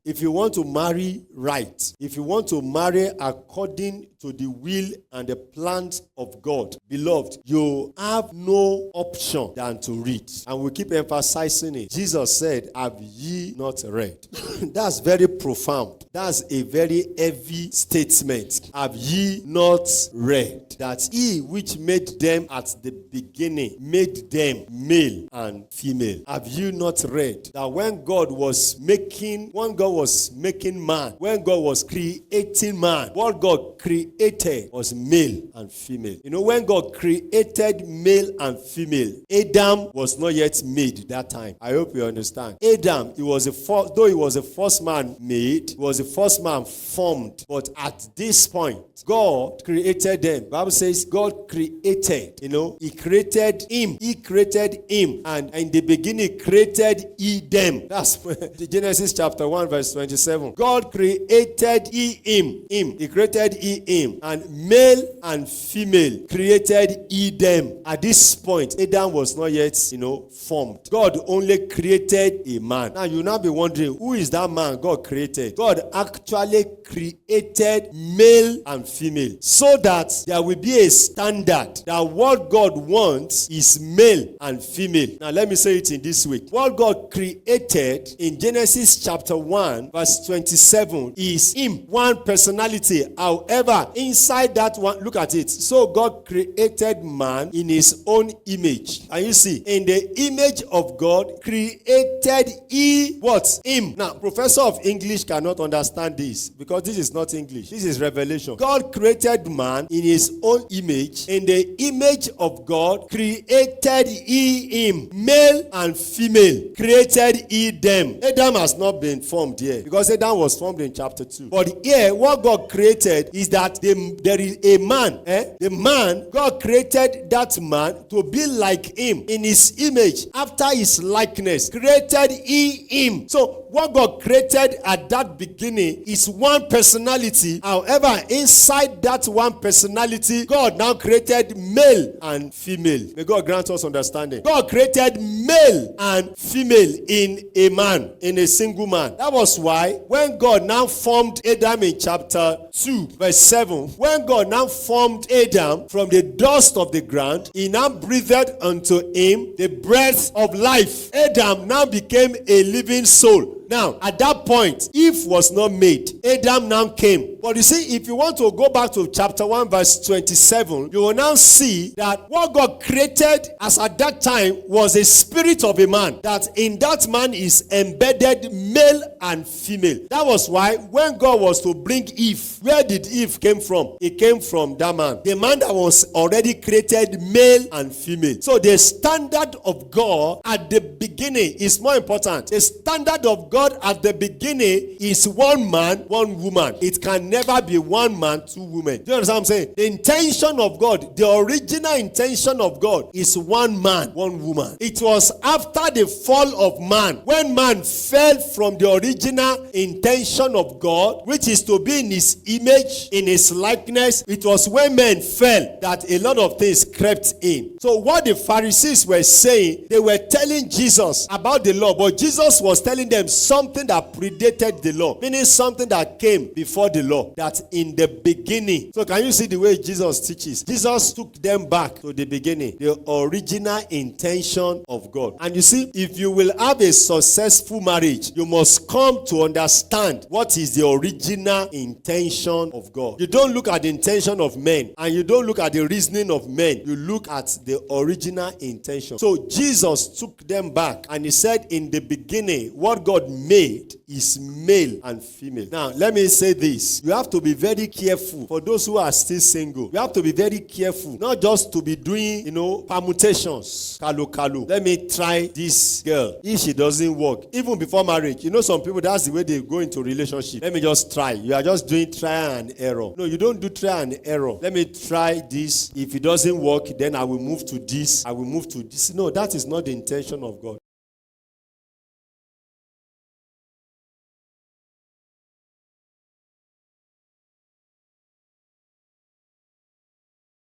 if you want to marry right, if you want to marry according to the will and the plans of God, beloved, you have no option than to read. And we keep emphasizing it. Jesus said, have ye not read? That's very profound. That's a very heavy statement. Have ye not read that he which made them at the beginning made them male and female? Have you not read that when God was making man, when God was creating man, what God created was male and female. You know, when God created male and female, Adam was not yet made that time. I hope you understand. Adam, he was though he was the first man made, he was the first man formed. But at this point, God created them. The Bible says God created, he created him. He created him. And in the beginning, created he them. That's Genesis chapter 1 verse 27. God created him. He created him. And male and female created he them. At this point, Adam was not yet, formed. God only created a man. Now you'll now be wondering, who is that man God created? God actually created male and female so that there will be a standard that what God wants is male and female. Now let me say it in this way. What God created in Genesis chapter 1 verse 27 is him, one personality. However, inside that one, look at it. So God created man in his own image. And you see, in the image of God created he what? Him. Now, professor of English cannot understand this because this is not English. This is revelation. God created man in his own image. In the image of God created he him. Male and female created he them. Adam has not been formed here because Adam was formed in chapter 2. But here, what God created is that there is a man. The man, God created that man to be like him in his image, after his likeness. Created he him. So what God created at that beginning is one personality. However, inside that one personality, God now created male and female. May God grant us understanding. God created male and female in a man, in a single man. That was why when God now formed Adam in chapter 2 verse 7, when God now formed Adam from the dust of the ground, he now breathed unto him the breath of life. Adam now became a living soul. Now, at that point, Eve was not made. Adam now came. But you see, if you want to go back to chapter 1 verse 27, you will now see that what God created as at that time was a spirit of a man. That in that man is embedded male and female. That was why when God was to bring Eve, where did Eve came from? It came from that man. The man that was already created male and female. So the standard of God at the beginning is more important. The standard of God at the beginning is one man, one woman. It can never be one man, two women. Do you understand what I'm saying? The intention of God, the original intention of God is one man, one woman. It was after the fall of man, when man fell from the original intention of God, which is to be in his image, in his likeness. It was when men fell that a lot of things crept in. So what the Pharisees were saying, they were telling Jesus about the law, but Jesus was telling them something that predated the law, meaning something that came before the law, that in the beginning. So can you see the way Jesus teaches? Jesus took them back to the beginning, the original intention of God. And you see, if you will have a successful marriage, you must come to understand what is the original intention of God. You don't look at the intention of men, and you don't look at the reasoning of men. You look at the original intention. So Jesus took them back, and he said, in the beginning, what God made is male and female. Now, let me say this. You have to be very careful. For those who are still single, you have to be very careful. Not just to be doing, permutations. Kalu. Let me try this girl. If she doesn't work, even before marriage, some people, that's the way they go into relationship. Let me just try. You are just doing trial and error. No, you don't do trial and error. Let me try this. If it doesn't work, then I will move to this. I will move to this. No, that is not the intention of God.